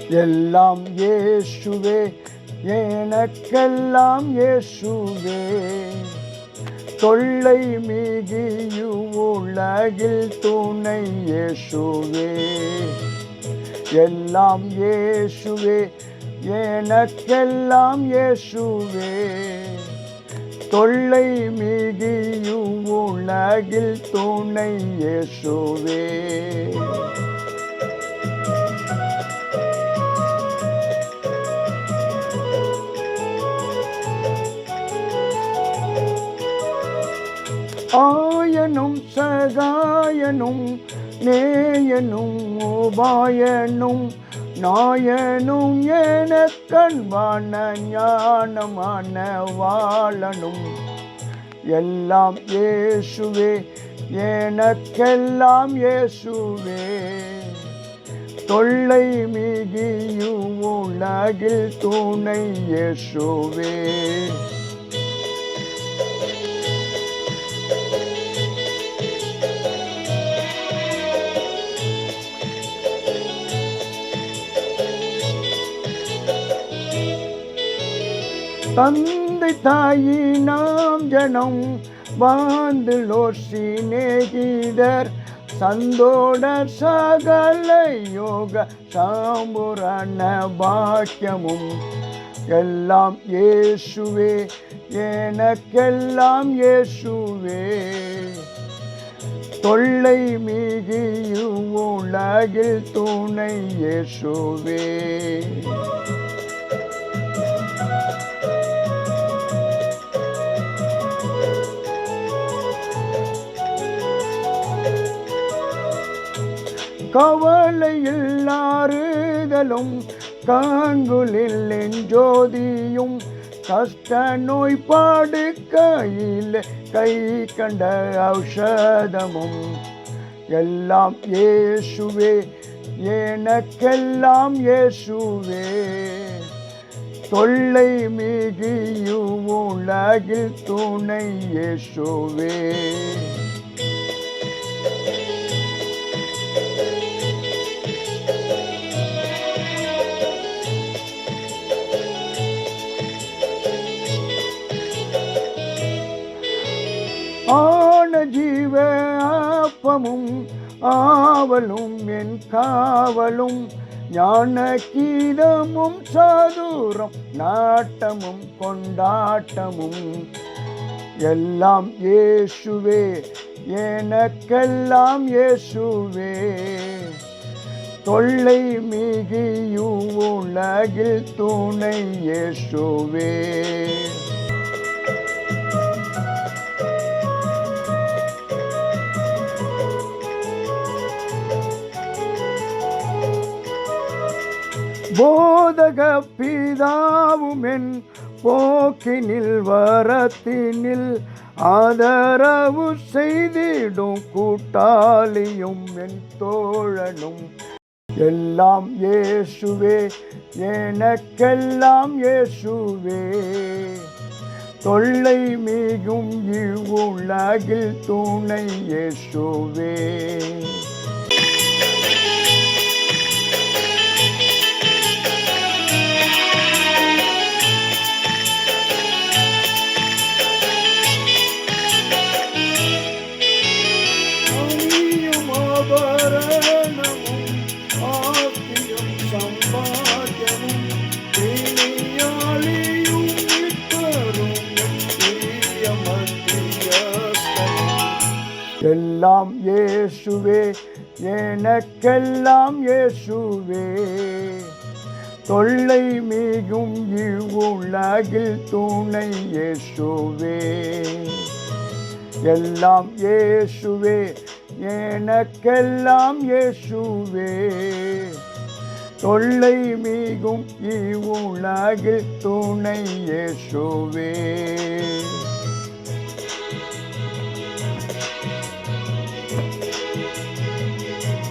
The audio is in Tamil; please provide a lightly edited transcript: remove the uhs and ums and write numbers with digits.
எல்லாம் இயேசுவே, எனக்கெல்லாம் இயேசுவே. தொல்லை மிகியும் உலகில் துணை இயேசுவே. எல்லாம் இயேசுவே, எனக்கெல்லாம் இயேசுவே. தொல்லை மிகியும் உலகில் துணை இயேசுவே. ஆயனும் சகாயனும் நேயனும் உபாயனும் நாயனும் எனக்கன்பான ஞானமான வாழனும். எல்லாம் இயேசுவே, எனக்கெல்லாம் இயேசுவே. தொல்லை மிகியும் உலகில் துணை இயேசுவே. தந்தை தாயினாம் ஜனம் வாழ்ந்துளோர் சிநேகிதர் சந்தோட சகல யோக சாம்புரான பாக்கியமும். எல்லாம் இயேசுவே, எனக்கெல்லாம் இயேசுவே. தொல்லை மிகியும் உலகில் துணை இயேசுவே. கவலையில் ஆறுதலும் காண்குலில் ஜோதியும். கஷ்ட நோய் படுக்கையில் கை கண்ட ஔஷதமும். எல்லாம் இயேசுவே, எனக்கெல்லாம் இயேசுவே. தொல்லை மிகியும் உலகில் துணை இயேசுவே. ஆன ஜீவ ஆப்பமும் ஆவலும் என் காவலும். ஞான கீதமும் சாதுரம் நாட்டமும் கொண்டாட்டமும். எல்லாம் இயேசுவே, எனக்கெல்லாம் இயேசுவே. தொல்லை மிகியும் உலகில் துணை இயேசுவே. போதக பிதாவும் என் போக்கினில் வரத்தினில் ஆதரவு செய்திடும் கூட்டாளியும் என் தோழனும். எல்லாம் இயேசுவே, எனக்கெல்லாம் இயேசுவே. தொல்லை மிகும் இவ்வுலகில் துணை இயேசுவே. எல்லாம் இயேசுவே, எனக்கெல்லாம் இயேசுவே. தொல்லை மிகும் இவ்வுலகில் துணை இயேசுவே. எல்லாம் இயேசுவே, எனக்கெல்லாம் இயேசுவே. தொல்லை மிகும் இவ்வுலகில் துணை இயேசுவே.